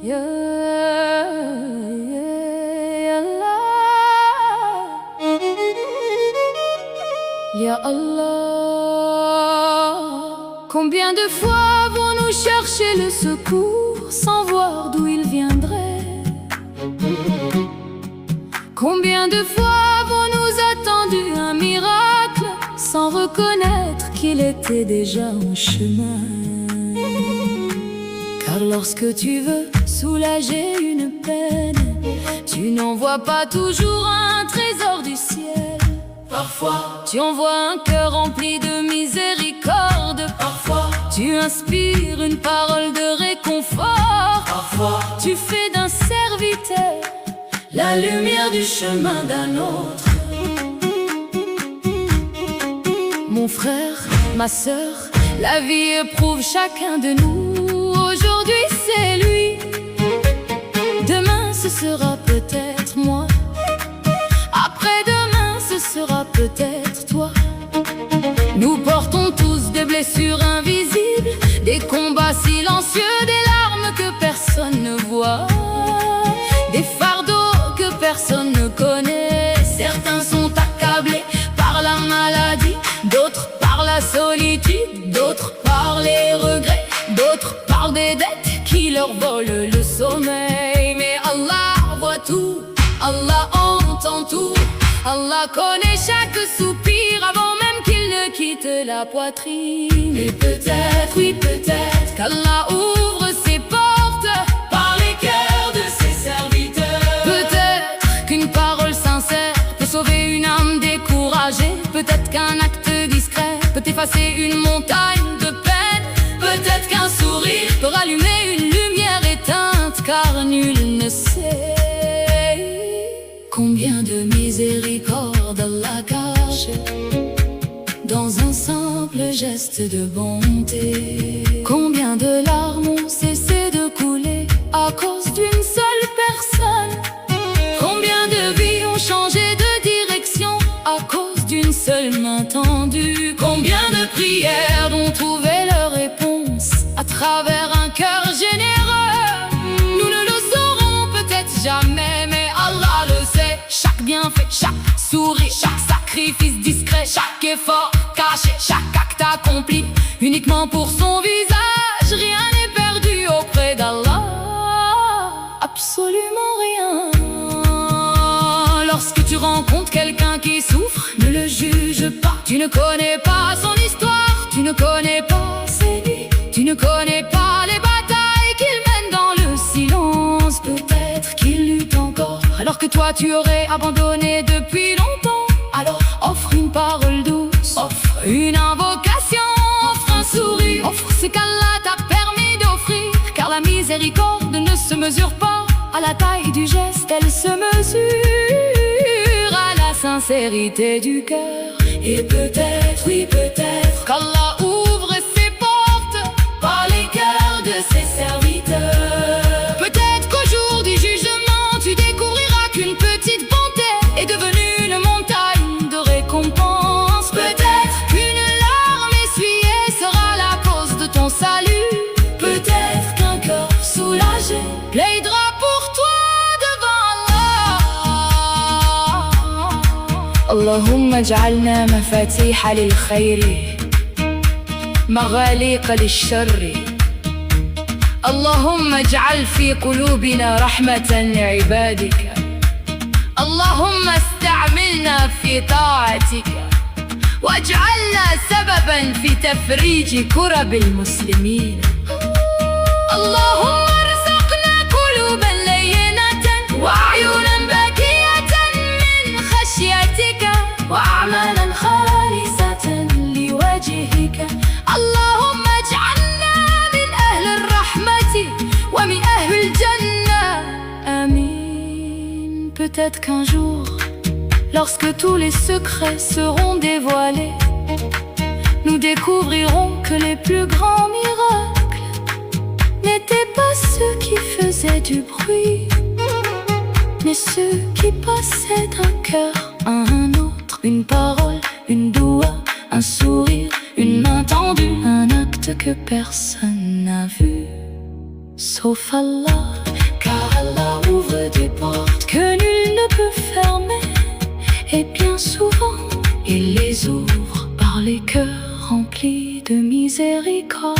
Ya, ya Allah, ya Allah. Combien de fois avons-nous cherché le secours sans voir d'où il viendrait? Combien de fois avons-nous attendu un miracle sans reconnaître qu'il était déjà en chemin? Car lorsque tu veux soulager une peine, tu n'envoies pas toujours un trésor du ciel. Parfois, tu envoies un cœur rempli de miséricorde. Parfois, tu inspires une parole de réconfort. Parfois, tu fais d'un serviteur la lumière du chemin d'un autre. Mon frère, ma sœur, la vie éprouve chacun de nous. Aujourd'hui c'est lui, demain ce sera peut-être moi, après-demain ce sera peut-être toi. Nous portons tous des blessures invisibles, des combats silencieux, des larmes que personne ne voit, des fardeaux que personne ne connaît. Certains sont accablés par la maladie, d'autres par la solitude, d'autres par les regrets, d'autres par des dettes qui leur volent le sommeil. Mais Allah voit tout, Allah entend tout, Allah connaît chaque soupir avant même qu'il ne quitte la poitrine. Et peut-être, oui peut-être, qu'Allah ouvre ses portes par les cœurs de ses serviteurs. Peut-être qu'une parole sincère peut sauver une âme découragée. Peut-être qu'un acte discret peut effacer une montagne de peine. Peut-être qu'un sourire peut rallumer une lumière éteinte, car nul ne sait combien de miséricorde Allah cache dans un simple geste de bonté. Combien de larmes ont cessé de couler à cause d'une seule personne? Combien de vies ont changé de direction à cause d'une seule main tendue? Combien de prières ont trouvé leur réponse à travers un cœur généreux? Nous ne le saurons peut-être jamais, mais Allah le sait. Chaque bienfait, chaque sourire, chaque sacrifice discret, chaque effort caché, chaque acte accompli uniquement pour son visage. Rien n'est perdu auprès d'Allah, absolument rien. Lorsque tu rencontres quelqu'un qui souffre, ne le juge pas. Tu ne connais pas son histoire, tu ne connais pas ses nuits, tu ne connais pas les batailles qu'il mène dans le silence. Peut-être qu'il lutte encore alors que toi tu aurais abandonné depuis longtemps. Alors offre une parole douce, offre une invocation, offre un sourire, offre ce qu'Allah t'a permis d'offrir. Car la miséricorde ne se mesure pas à la taille du geste, elle se mesure à la sincérité du cœur. Et peut-être, oui peut-être, qu'Allah ouvre ses portes par les cœurs de ses serviteurs. Peut-être qu'au jour du jugement, tu découvriras qu'une petite bonté est devenue une montagne de récompense. Peut-être qu'une larme essuyée sera la cause de ton salut. Peut-être qu'un cœur soulagé plaidera pour toi devant Allah. Allahumma ij'alna mafatiha lil khayri, maghaliqa lil sharri. اللهم اجعل في قلوبنا رحمة لعبادك. اللهم استعملنا في طاعتك، واجعلنا سببا في تفريج كرب المسلمين. اللهم ارزقنا قلوبا لينة وعيونا باكية من خشيتك، وأعمالا خالصة لوجهك. اللهم اجعلنا من أهل الرحمة ومن أهل الجنة. Amin. Peut-être qu'un jour, lorsque tous les secrets seront dévoilés, nous découvrirons que les plus grands miracles n'étaient pas ceux qui faisaient du bruit, mais ceux qui passaient d'un cœur à un autre. Une parole, une doua, un sourire, une main tendue, un acte que personne n'a vu sauf Allah. car Allah ouvre des portes que nul ne peut fermer. Et bien souvent, il les ouvre par les cœurs remplis de miséricorde.